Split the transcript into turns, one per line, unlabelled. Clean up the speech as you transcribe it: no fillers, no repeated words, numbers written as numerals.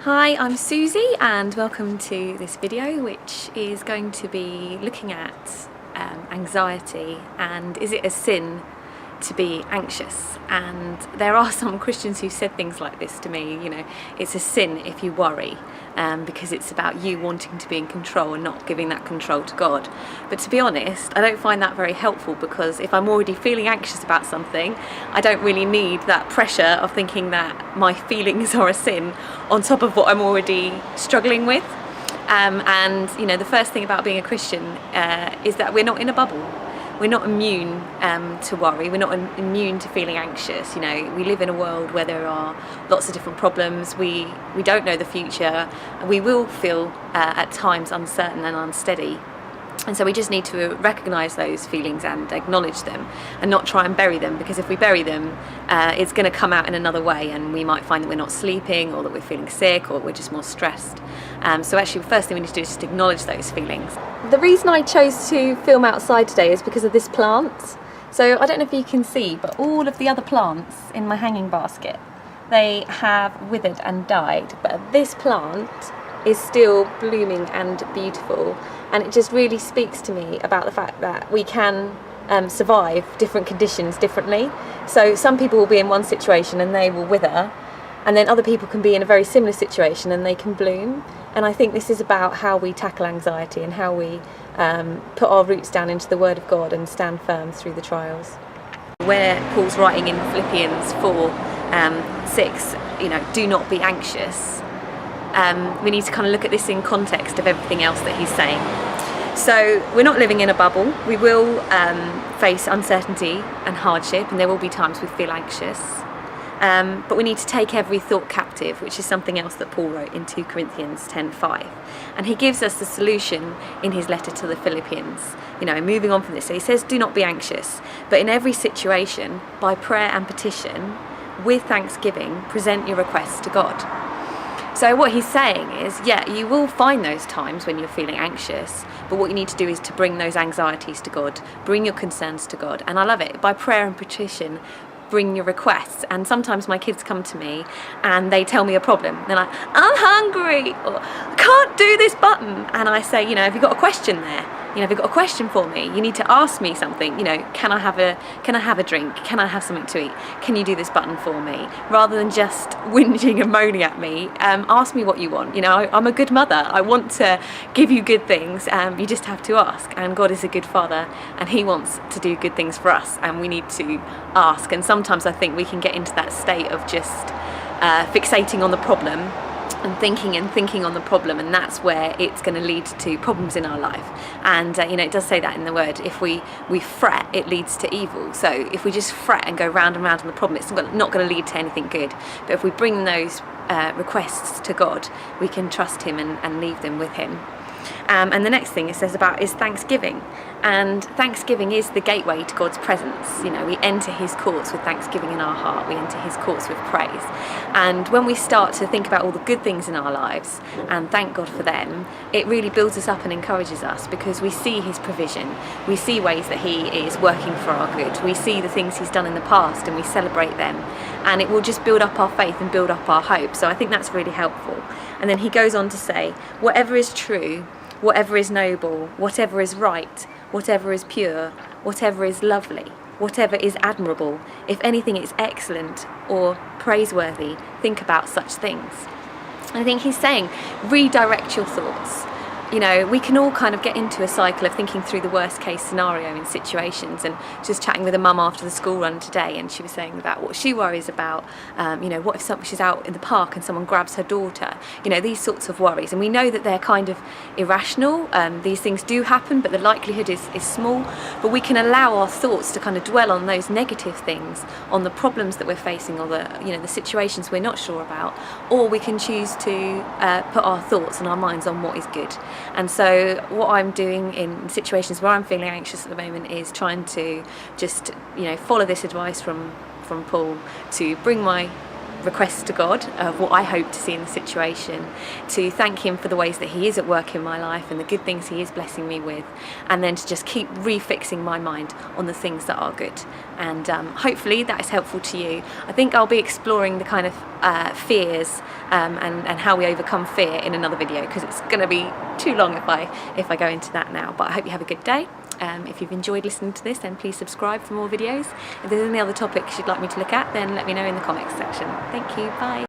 Hi, I'm Susie and welcome to this video which is going to be looking at anxiety and is it a sin to be anxious. And there are some Christians who said things like this to me, it's a sin if you worry because it's about you wanting to be in control and not giving that control to God. But to be honest, I don't find that very helpful, because if I'm already feeling anxious about something, I don't really need that pressure of thinking that my feelings are a sin on top of what I'm already struggling with. And the first thing about being a Christian is that we're not in a bubble. We're not immune to worry. We're not immune to feeling anxious. We live in a world where there are lots of different problems. We don't know the future. We will feel at times uncertain and unsteady. And so we just need to recognise those feelings and acknowledge them and not try and bury them, because if we bury them, it's going to come out in another way, and we might find that we're not sleeping, or that we're feeling sick, or we're just more stressed. So actually the first thing we need to do is just acknowledge those feelings. The reason I chose to film outside today is because of this plant. So I don't know if you can see, but all of the other plants in my hanging basket, they have withered and died, but this plant is still blooming and beautiful. And it just really speaks to me about the fact that we can survive different conditions differently. So some people will be in one situation and they will wither, and then other people can be in a very similar situation and they can bloom. And I think this is about how we tackle anxiety and how we put our roots down into the Word of God and stand firm through the trials. Where Paul's writing in Philippians 4:6, do not be anxious. We need to kind of look at this in context of everything else that he's saying. So we're not living in a bubble. We will face uncertainty and hardship, and there will be times we feel anxious. But we need to take every thought captive, which is something else that Paul wrote in 2 Corinthians 10:5. And he gives us the solution in his letter to the Philippians, moving on from this. So he says, do not be anxious, but in every situation, by prayer and petition, with thanksgiving, present your requests to God. So what he's saying is, you will find those times when you're feeling anxious, but what you need to do is to bring those anxieties to God, bring your concerns to God. And I love it, by prayer and petition, bring your requests. And sometimes my kids come to me and they tell me a problem. They're like, I'm hungry, or I can't do this button. And I say, have you got a question there? Have you got a question for me? You need to ask me something. Can I have a drink? Can I have something to eat? Can you do this button for me? Rather than just whinging and moaning at me, ask me what you want. I'm a good mother. I want to give you good things. You just have to ask. And God is a good father, and He wants to do good things for us. And we need to ask. And sometimes I think we can get into that state of just fixating on the problem and thinking on the problem, and that's where it's going to lead to problems in our life. And it does say that in the Word, if we fret, it leads to evil. So if we just fret and go round and round on the problem, it's not going to lead to anything good. But if we bring those requests to God, we can trust Him and leave them with Him. And the next thing it says about is thanksgiving. And thanksgiving is the gateway to God's presence. We enter His courts with thanksgiving in our heart. We enter His courts with praise. And when we start to think about all the good things in our lives and thank God for them, it really builds us up and encourages us, because we see His provision. We see ways that He is working for our good. We see the things He's done in the past and we celebrate them. And it will just build up our faith and build up our hope. So I think that's really helpful. And then he goes on to say, whatever is true, whatever is noble, whatever is right, whatever is pure, whatever is lovely, whatever is admirable, if anything is excellent or praiseworthy, think about such things. I think he's saying, redirect your thoughts. We can all kind of get into a cycle of thinking through the worst case scenario in situations. And just chatting with a mum after the school run today, and she was saying about what she worries about, what if she's out in the park and someone grabs her daughter, these sorts of worries. And we know that they're kind of irrational. These things do happen, but the likelihood is small. But we can allow our thoughts to kind of dwell on those negative things, on the problems that we're facing, or the situations we're not sure about, or we can choose to put our thoughts and our minds on what is good. And so what I'm doing in situations where I'm feeling anxious at the moment is trying to just, follow this advice from Paul, to bring my requests to God of what I hope to see in the situation, to thank Him for the ways that He is at work in my life and the good things He is blessing me with, and then to just keep refixing my mind on the things that are good. And hopefully that is helpful to you. I think I'll be exploring the kind of fears and how we overcome fear in another video, because it's going to be too long if I go into that now. But I hope you have a good day. If you've enjoyed listening to this, then please subscribe for more videos. If there's any other topics you'd like me to look at, then let me know in the comments section. Thank you, bye.